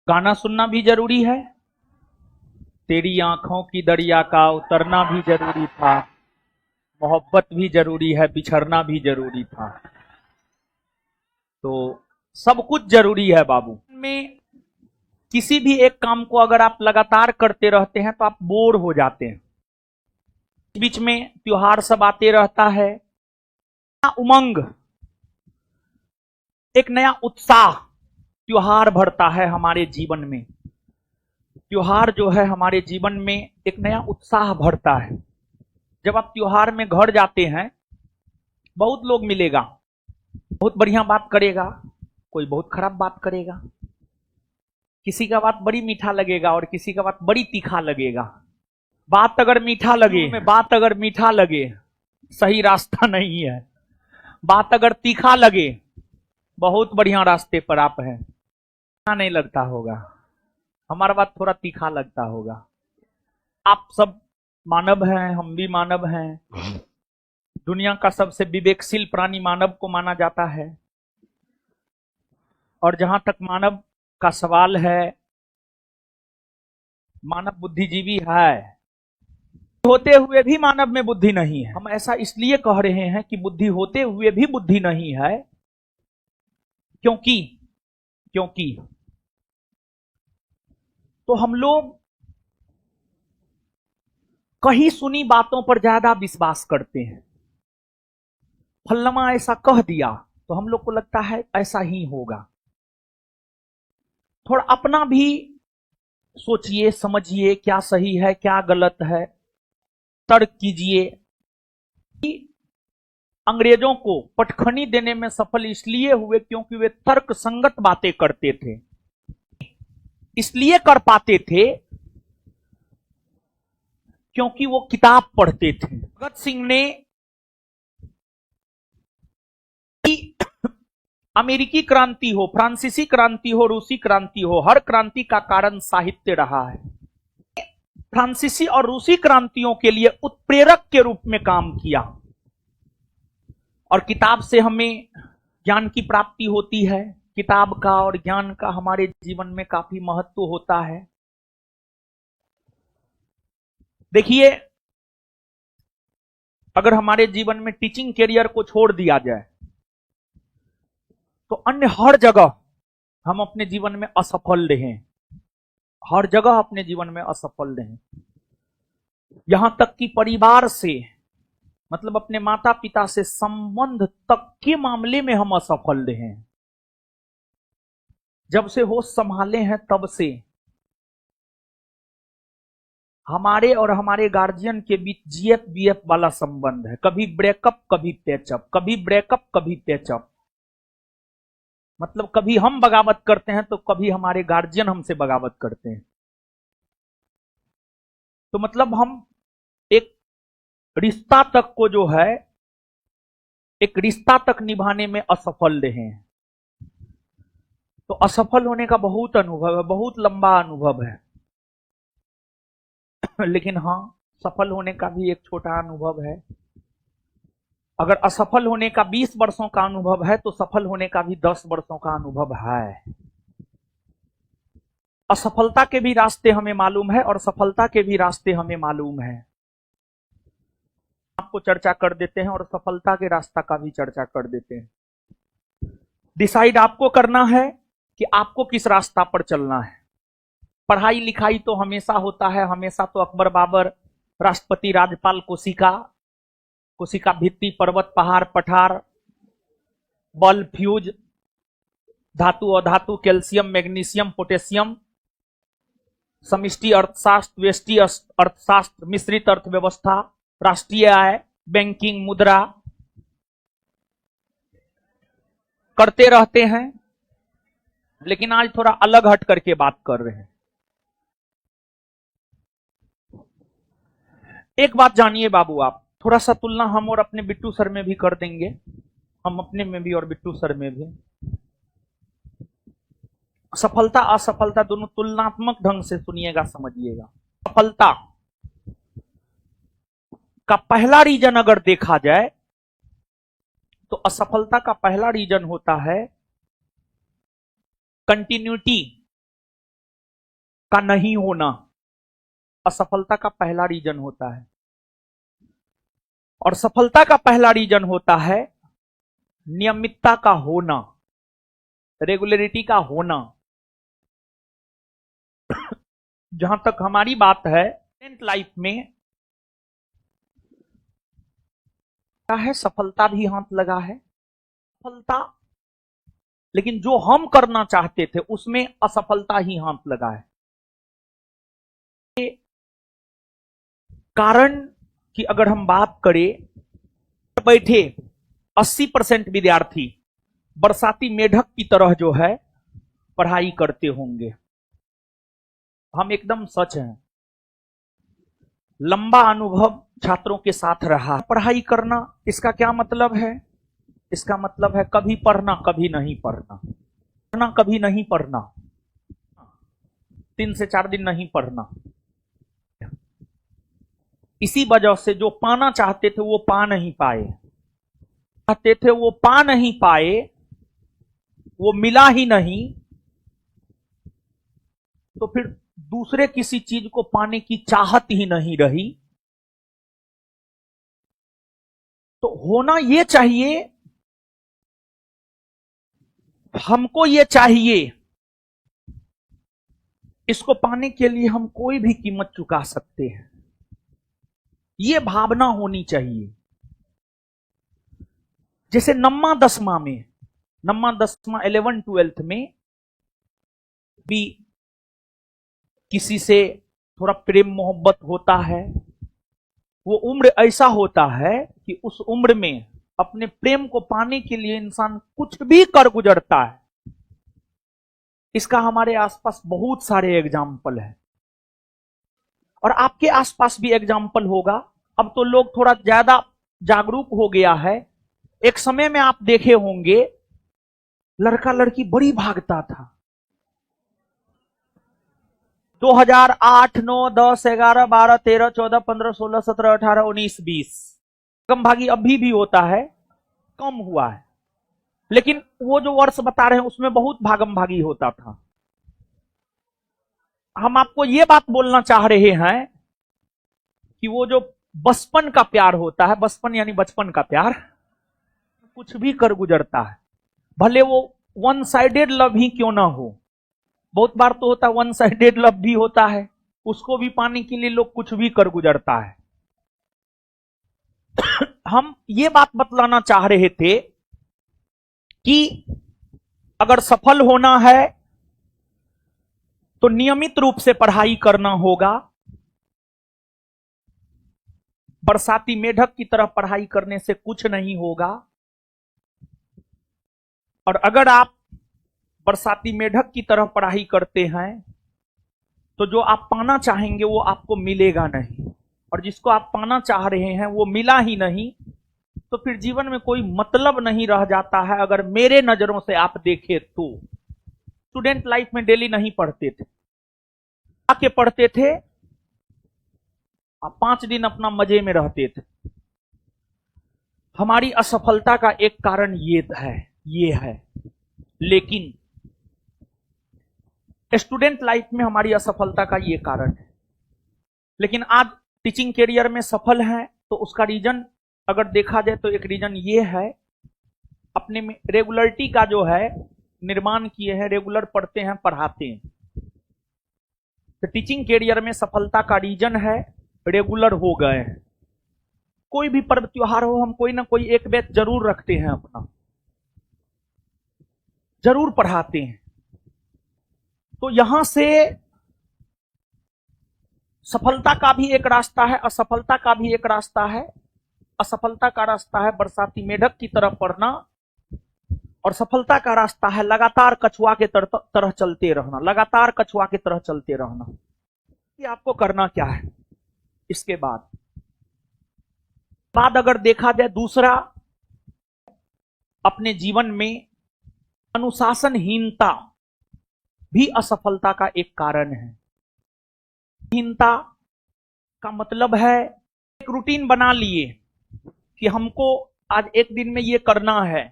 गाना सुनना भी जरूरी है, तेरी आंखों की दरिया का उतरना भी जरूरी था, मोहब्बत भी जरूरी है, बिछड़ना भी जरूरी था। तो सब कुछ जरूरी है बाबू। में किसी भी एक काम को अगर आप लगातार करते रहते हैं तो आप बोर हो जाते हैं। बीच में त्योहार सब आते रहता है, उमंग, एक नया उत्साह त्योहार भरता है हमारे जीवन में। त्योहार जो है हमारे जीवन में एक नया उत्साह भरता है। जब आप त्योहार में घर जाते हैं, बहुत लोग मिलेगा, बहुत बढ़िया बात करेगा, कोई बहुत खराब बात करेगा, किसी का बात बड़ी मीठा लगेगा और किसी का बात बड़ी तीखा लगेगा। बात अगर मीठा लगे, सही रास्ता नहीं है। बात अगर तीखा लगे, बहुत बढ़िया रास्ते पर आप हैं। नहीं लगता होगा, हमारा बात थोड़ा तीखा लगता होगा। आप सब मानव हैं, हम भी मानव हैं। दुनिया का सबसे विवेकशील प्राणी मानव को माना जाता है। और जहां तक मानव का सवाल है, मानव बुद्धिजीवी है, होते हुए भी मानव में बुद्धि नहीं है। हम ऐसा इसलिए कह रहे हैं कि बुद्धि होते हुए भी बुद्धि नहीं है, क्योंकि तो हम लोग कहीं सुनी बातों पर ज्यादा विश्वास करते हैं। फल्लमा ऐसा कह दिया तो हम लोग को लगता है ऐसा ही होगा। थोड़ा अपना भी सोचिए, समझिए, क्या सही है क्या गलत है, तर्क कीजिए। अंग्रेजों को पटखनी देने में सफल इसलिए हुए क्योंकि वे तर्क संगत बातें करते थे। इसलिए कर पाते थे क्योंकि वो किताब पढ़ते थे। भगत सिंह ने अमेरिकी क्रांति हो, फ्रांसीसी क्रांति हो, रूसी क्रांति हो, हर क्रांति का कारण साहित्य रहा है। फ्रांसीसी और रूसी क्रांतियों के लिए उत्प्रेरक के रूप में काम किया। और किताब से हमें ज्ञान की प्राप्ति होती है। किताब का और ज्ञान का हमारे जीवन में काफी महत्व होता है। देखिए, अगर हमारे जीवन में टीचिंग कैरियर को छोड़ दिया जाए तो अन्य हर जगह हम अपने जीवन में असफल रहे। हर जगह अपने जीवन में असफल रहे। यहां तक कि परिवार से, मतलब अपने माता पिता से संबंध तक के मामले में हम असफल रहे। जब से होश संभाले हैं तब से हमारे और हमारे गार्जियन के बीच जीएफ बीएफ वाला संबंध है। कभी ब्रेकअप कभी पैचअप, कभी ब्रेकअप कभी पैचअप। मतलब कभी हम बगावत करते हैं तो कभी हमारे गार्जियन हमसे बगावत करते हैं। तो मतलब हम एक रिश्ता तक को जो है, एक रिश्ता तक निभाने में असफल रहे हैं। तो असफल होने का बहुत अनुभव है, बहुत लंबा अनुभव है। लेकिन हाँ, सफल होने का भी एक छोटा अनुभव है। अगर असफल होने का 20 वर्षों का अनुभव है तो सफल होने का भी 10 वर्षों का अनुभव है। असफलता के भी रास्ते हमें मालूम है और सफलता के भी रास्ते हमें मालूम है। आपको चर्चा कर देते हैं और सफलता के रास्ता का भी चर्चा कर देते हैं। डिसाइड आपको करना है कि आपको किस रास्ता पर चलना है। पढ़ाई लिखाई तो हमेशा होता है, हमेशा तो अकबर बाबर, राष्ट्रपति, राज्यपाल, कोशिका भित्ति, पर्वत, पहाड़, पठार, बल्ब, फ्यूज, धातु, अधातु, कैल्शियम, मैग्नीशियम, पोटेशियम, समष्टि अर्थशास्त्र, व्यष्टि अर्थशास्त्र, मिश्रित अर्थव्यवस्था, राष्ट्रीय आय, बैंकिंग, मुद्रा करते रहते हैं। लेकिन आज थोड़ा अलग हट करके बात कर रहे हैं। एक बात जानिए बाबू, आप थोड़ा सा तुलना हम और अपने बिट्टू सर में भी कर देंगे। हम अपने में भी और बिट्टू सर में भी। सफलता असफलता दोनों तुलनात्मक ढंग से सुनिएगा, समझिएगा। सफलता का पहला रीजन अगर देखा जाए तो असफलता का पहला रीजन होता है कंटिन्यूटी का नहीं होना असफलता का पहला रीजन होता है। और सफलता का पहला रीजन होता है नियमितता का होना, रेगुलरिटी का होना। जहां तक हमारी बात है स्टूडेंट लाइफ में क्या है, सफलता भी हाथ लगा है, सफलता, लेकिन जो हम करना चाहते थे उसमें असफलता ही हाथ लगा है। कारण कि अगर हम बात करें, बैठे 80% विद्यार्थी बरसाती मेढक की तरह जो है पढ़ाई करते होंगे। हम एकदम सच हैं। लंबा अनुभव छात्रों के साथ रहा। पढ़ाई करना इसका क्या मतलब है? इसका मतलब है कभी पढ़ना कभी नहीं पढ़ना, पढ़ना कभी नहीं पढ़ना, 3 से 4 दिन नहीं पढ़ना। इसी वजह से जो पाना चाहते थे वो पा नहीं पाए, चाहते थे वो पा नहीं पाए, वो मिला ही नहीं, तो फिर दूसरे किसी चीज को पाने की चाहत ही नहीं रही। तो होना ये चाहिए, हमको ये चाहिए, इसको पाने के लिए हम कोई भी कीमत चुका सकते हैं, ये भावना होनी चाहिए। जैसे नम्मा दसवां में, नम्मा दसवां 11 12th में भी किसी से थोड़ा प्रेम मोहब्बत होता है। वो उम्र ऐसा होता है कि उस उम्र में अपने प्रेम को पाने के लिए इंसान कुछ भी कर गुजरता है। इसका हमारे आसपास बहुत सारे एग्जाम्पल है और आपके आसपास भी एग्जाम्पल होगा। अब तो लोग थोड़ा ज्यादा जागरूक हो गया है। एक समय में आप देखे होंगे लड़का लड़की बड़ी भागता था। 2008, 9, 10, 11, 12, 13, 14, 15, 16, 17, 18, 19, 20 कम भागी अभी भी होता है, कम हुआ है, लेकिन वो जो वर्ष बता रहे हैं उसमें बहुत भागम भागी होता था। हम आपको ये बात बोलना चाह रहे हैं कि वो जो बचपन का प्यार होता है, बचपन यानी बचपन का प्यार, कुछ भी कर गुजरता है, भले वो वन साइडेड लव ही क्यों ना हो। बहुत बार तो होता है वन साइडेड लव भी होता है, उसको भी पाने के लिए लोग कुछ भी कर गुजरता है। हम ये बात बतलाना चाह रहे थे कि अगर सफल होना है तो नियमित रूप से पढ़ाई करना होगा। बरसाती मेढक की तरह पढ़ाई करने से कुछ नहीं होगा। और अगर आप बरसाती मेढक की तरह पढ़ाई करते हैं तो जो आप पाना चाहेंगे वो आपको मिलेगा नहीं, और जिसको आप पाना चाह रहे हैं वो मिला ही नहीं, तो फिर जीवन में कोई मतलब नहीं रह जाता है। अगर मेरे नजरों से आप देखें तो स्टूडेंट लाइफ में डेली नहीं पढ़ते थे, आके पढ़ते थे, आप 5 दिन अपना मजे में रहते थे। हमारी असफलता का एक कारण ये है। लेकिन स्टूडेंट लाइफ में हमारी असफलता का ये कारण है, लेकिन आज टीचिंग कैरियर में सफल हैं तो उसका रीजन अगर देखा जाए तो एक रीजन ये है, अपने में रेगुलरिटी का जो है निर्माण किए हैं, रेगुलर पढ़ते हैं, पढ़ाते हैं। तो टीचिंग कैरियर में सफलता का रीजन है रेगुलर हो गए हैं। कोई भी पर्व त्योहार हो, हम कोई ना कोई एक बैच जरूर रखते हैं, अपना जरूर पढ़ाते हैं। तो यहां से सफलता का भी एक रास्ता है, असफलता का भी एक रास्ता है। असफलता का रास्ता है बरसाती मेढक की तरह पढ़ना, और सफलता का रास्ता है लगातार कछुआ के तरह चलते रहना, लगातार कछुआ की तरह चलते रहना। कि आपको करना क्या है इसके बाद अगर देखा जाए, दूसरा, अपने जीवन में अनुशासनहीनता भी असफलता का एक कारण है। हीनता का मतलब है एक रूटीन बना लिए कि हमको आज एक दिन में ये करना है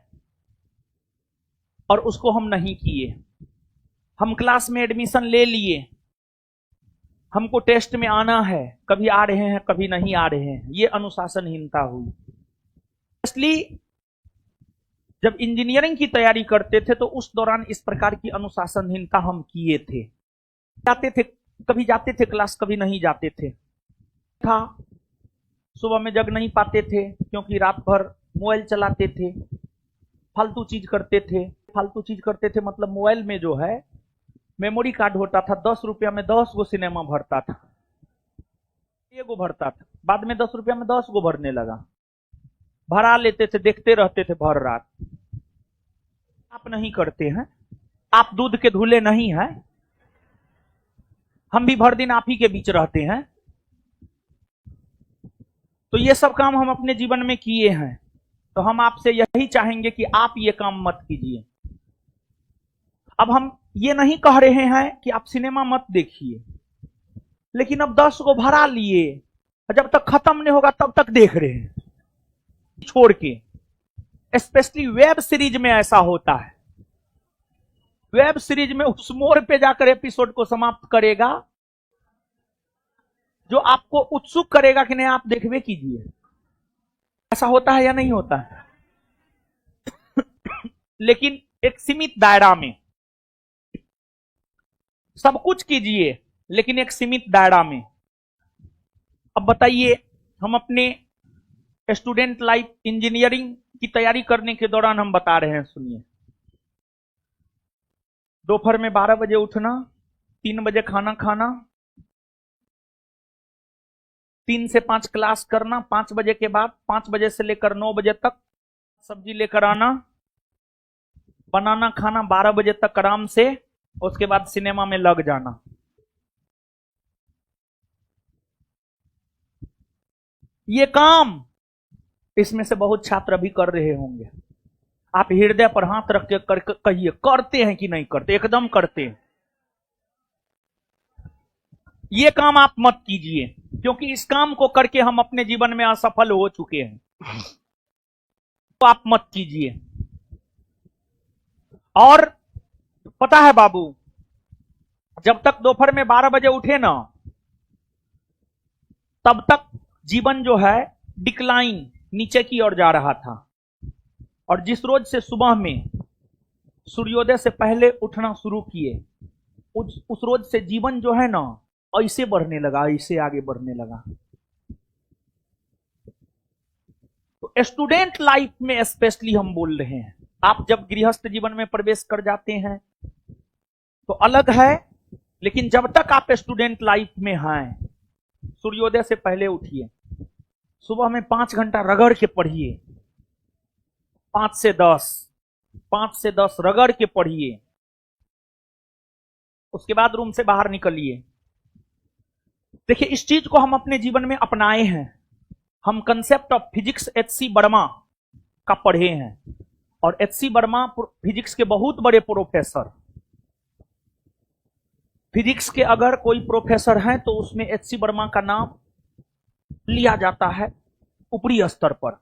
और उसको हम नहीं किए। हम क्लास में एडमिशन ले लिए हमको टेस्ट में आना है, कभी आ रहे हैं कभी नहीं आ रहे हैं, ये अनुशासनहीनता हुई। इसलिए जब इंजीनियरिंग की तैयारी करते थे तो उस दौरान इस प्रकार की अनुशासनहीनता हम किए थे। जाते थे, कभी जाते थे क्लास, कभी नहीं जाते थे। था सुबह में जग नहीं पाते थे क्योंकि रात भर मोबाइल चलाते थे, फालतू चीज करते थे। फालतू चीज करते थे मतलब मोबाइल में जो है मेमोरी कार्ड होता था, 10 रुपया में 10 गो सिनेमा भरता था, एगो भरता था, बाद में 10 रुपया में 10 गो भरने लगा। भरा लेते थे, देखते रहते थे भर रात। आप नहीं करते हैं, आप दूध के धुले नहीं हैं, हम भी भर दिन आप ही के बीच रहते हैं। तो ये सब काम हम अपने जीवन में किए हैं, तो हम आपसे यही चाहेंगे कि आप ये काम मत कीजिए। अब हम ये नहीं कह रहे हैं कि आप सिनेमा मत देखिए, लेकिन अब 10 को भरा लिए, जब तक खत्म नहीं होगा तब तक देख रहे हैं छोड़ के। स्पेशली वेब सीरीज में ऐसा होता है। वेब सीरीज में उस मोड़ पे जाकर एपिसोड को समाप्त करेगा जो आपको उत्सुक करेगा कि नहीं आप देखवे कीजिए। ऐसा होता है या नहीं होता है? लेकिन एक सीमित दायरा में सब कुछ कीजिए, लेकिन एक सीमित दायरा में। अब बताइए, हम अपने स्टूडेंट लाइफ इंजीनियरिंग की तैयारी करने के दौरान हम बता रहे हैं, सुनिए। दोपहर में 12 बजे उठना, 3 बजे खाना खाना, 3 से 5 क्लास करना, 5 बजे के बाद 5 बजे से लेकर 9 बजे तक सब्जी लेकर आना, बनाना खाना, 12 बजे तक आराम से, उसके बाद सिनेमा में लग जाना। ये काम इसमें से बहुत छात्र अभी कर रहे होंगे। आप हृदय पर हाथ रख के कहिए, करते हैं कि नहीं करते? एकदम करते हैं। ये काम आप मत कीजिए, क्योंकि इस काम को करके हम अपने जीवन में असफल हो चुके हैं। तो आप मत कीजिए। और पता है बाबू, जब तक दोपहर में 12 बजे उठे ना, तब तक जीवन जो है डिक्लाइन, नीचे की ओर जा रहा था। और जिस रोज से सुबह में सूर्योदय से पहले उठना शुरू किए, उस रोज से जीवन जो है ना ऐसे बढ़ने लगा, ऐसे आगे बढ़ने लगा। तो स्टूडेंट लाइफ में स्पेशली हम बोल रहे हैं, आप जब गृहस्थ जीवन में प्रवेश कर जाते हैं तो अलग है, लेकिन जब तक आप स्टूडेंट लाइफ में हैं, सूर्योदय से पहले उठिए, सुबह में 5 घंटा रगड़ के पढ़िए, 5 से 10 रगड़ के पढ़िए। उसके बाद रूम से बाहर निकलिए। देखिए, इस चीज को हम अपने जीवन में अपनाए हैं। हम कंसेप्ट ऑफ फिजिक्स एच.सी. वर्मा का पढ़े हैं, और एच.सी. वर्मा फिजिक्स के बहुत बड़े प्रोफेसर। फिजिक्स के अगर कोई प्रोफेसर हैं तो उसमें एच.सी. वर्मा का नाम लिया जाता है ऊपरी स्तर पर।